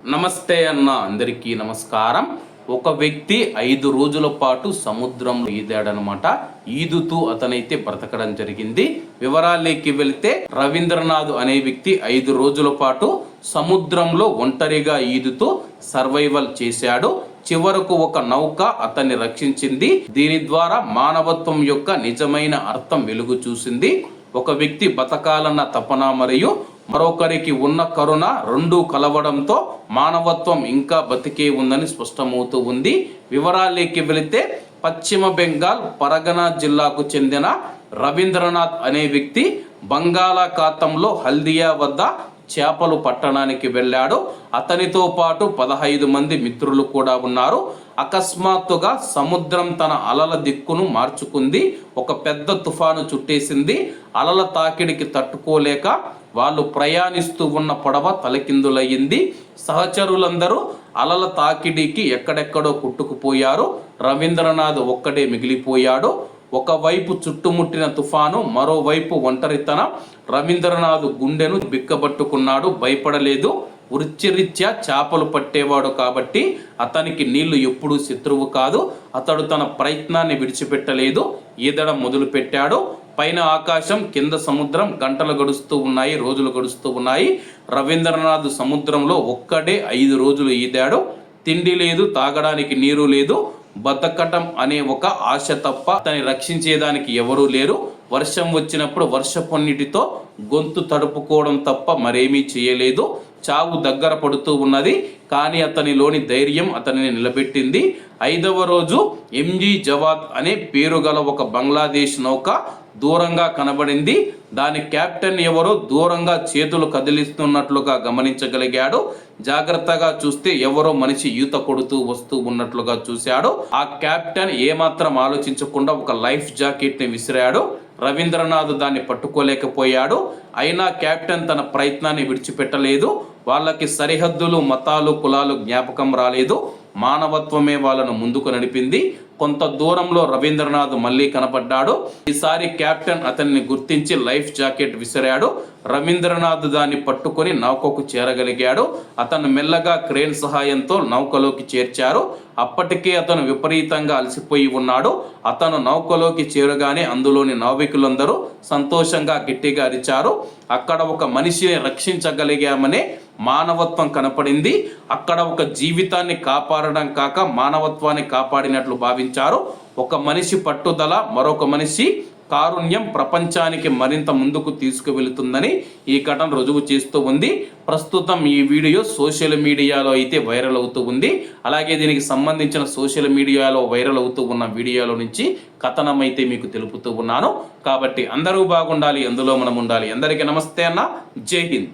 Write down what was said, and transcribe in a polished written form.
నమస్తే అన్న అందరికీ నమస్కారం. ఒక వ్యక్తి 5 రోజుల పాటు సముద్రంలో ఈదాడనమాట. ఈదుతూ అతనైతే బ్రతకడం జరిగింది. వివరాల్లోకి వెళితే రవీంద్రనాథ్ అనే వ్యక్తి 5 రోజుల పాటు సముద్రంలో ఒంటరిగా ఈదుతూ సర్వైవల్ చేశాడు. చివరకు ఒక నౌక అతన్ని రక్షించింది. దీని ద్వారా మానవత్వం యొక్క నిజమైన అర్థం వెలుగు చూసింది. ఒక వ్యక్తి బతకాలన్న తపన మరియు మరొకరికి ఉన్న కరుణ రెండూ కలవడంతో మానవత్వం ఇంకా బతికే ఉందని స్పష్టమవుతూ ఉంది. వివరాల్లోకి వెళితే పశ్చిమ బెంగాల్ పరగనా జిల్లాకు చెందిన రవీంద్రనాథ్ అనే వ్యక్తి బంగాళాఖాతంలో హల్దియా వద్ద చేపలు పట్టడానికి వెళ్ళాడు. అతనితో పాటు 15 మంది మిత్రులు కూడా ఉన్నారు. అకస్మాత్తుగా సముద్రం తన అలల దిక్కును మార్చుకుంది. ఒక పెద్ద తుఫాను చుట్టేసింది. అలల తాకిడికి తట్టుకోలేక వాళ్ళు ప్రయాణిస్తూ ఉన్న పడవ తలకిందులయ్యింది. సహచరులందరూ అలల తాకిడికి ఎక్కడెక్కడో కొట్టుకుపోయారు. రవీంద్రనాథ్ ఒక్కడే మిగిలిపోయాడు. ఒకవైపు చుట్టుముట్టిన తుఫాను, మరోవైపు ఒంటరితనం. రవీంద్రనాథ్ గుండెను బిక్కబట్టుకున్నాడు. భయపడలేదు. వృత్తిరీత్యా చేపలు పట్టేవాడు కాబట్టి అతనికి నీళ్లు ఎప్పుడూ శత్రువు కాదు. అతడు తన ప్రయత్నాన్ని విడిచిపెట్టలేదు. ఈదడం మొదలుపెట్టాడు. పైన ఆకాశం, కింద సముద్రం. గంటలు గడుస్తూ ఉన్నాయి, రోజులు గడుస్తూ ఉన్నాయి. రవీంద్రనాథ్ సముద్రంలో ఒక్కడే 5 రోజులు ఈదాడు. తిండి లేదు, తాగడానికి నీరు లేదు. బతకటం అనే ఒక ఆశ తప్ప అతన్ని రక్షించేదానికి ఎవరూ లేరు. వర్షం వచ్చినప్పుడు వర్షపు నీటితో గొంతు తడుపుకోవడం తప్ప మరేమీ చేయలేదు. చావు దగ్గర పడుతూ ఉన్నది, కానీ అతనిలోని ధైర్యం అతనిని నిలబెట్టింది. 5వ రోజు ఎంజీ జవాద్ అనే పేరు గల ఒక బంగ్లాదేశ్ నౌక దూరంగా కనబడింది. దాని కెప్టెన్ ఎవరో దూరంగా చేతులు కదిలిస్తున్నట్లుగా గమనించగలిగాడు. జాగ్రత్తగా చూస్తే ఎవరో మనిషి ఈత కొడుతూ వస్తూ ఉన్నట్లుగా చూశాడు. ఆ కెప్టెన్ ఏమాత్రం ఆలోచించకుండా ఒక లైఫ్ జాకెట్ ని విసిరాడు. రవీంద్రనాథ్ దాన్ని పట్టుకోలేకపోయాడు. అయినా కెప్టెన్ తన ప్రయత్నాన్ని విడిచిపెట్టలేదు. వాళ్ళకి సరిహద్దులు, మతాలు, కులాలు జ్ఞాపకం రాలేదు. మానవత్వమే వాళ్ళను ముందుకు నడిపింది. కొంత దూరంలో రవీంద్రనాథ్ మళ్ళీ కనపడ్డాడు. ఈసారి కెప్టెన్ అతన్ని గుర్తించి లైఫ్ జాకెట్ విసిరాడు. రవీంద్రనాథ్ దాన్ని పట్టుకొని నౌకకు చేరగలిగాడు. అతను మెల్లగా క్రేన్ సహాయంతో నౌకలోకి చేర్చారు. అప్పటికే అతను విపరీతంగా అలసిపోయి ఉన్నాడు. అతను నౌకలోకి చేరగానే అందులోని నావికులందరూ సంతోషంగా గట్టిగా అరిచారు. అక్కడ ఒక మనిషిని రక్షించగలిగామనే మానవత్వం కనపడింది. అక్కడ ఒక జీవితాన్ని కాపాడడం కాక మానవత్వాన్ని కాపాడినట్లు భావించారు. ఒక మనిషి పట్టుదల, మరొక మనిషి కారుణ్యం ప్రపంచానికి మరింత ముందుకు తీసుకువెళుతుందని ఈ ఘటన రుజువు చేస్తూ ఉంది. ప్రస్తుతం ఈ వీడియో సోషల్ మీడియాలో అయితే వైరల్ అవుతూ ఉంది. అలాగే దీనికి సంబంధించిన సోషల్ మీడియాలో వైరల్ అవుతూ ఉన్న వీడియోల నుంచి కథనం అయితే మీకు తెలుపుతూ ఉన్నాను. కాబట్టి అందరూ బాగుండాలి, అందులో మనం ఉండాలి. అందరికీ నమస్తే అన్న, జై హింద్.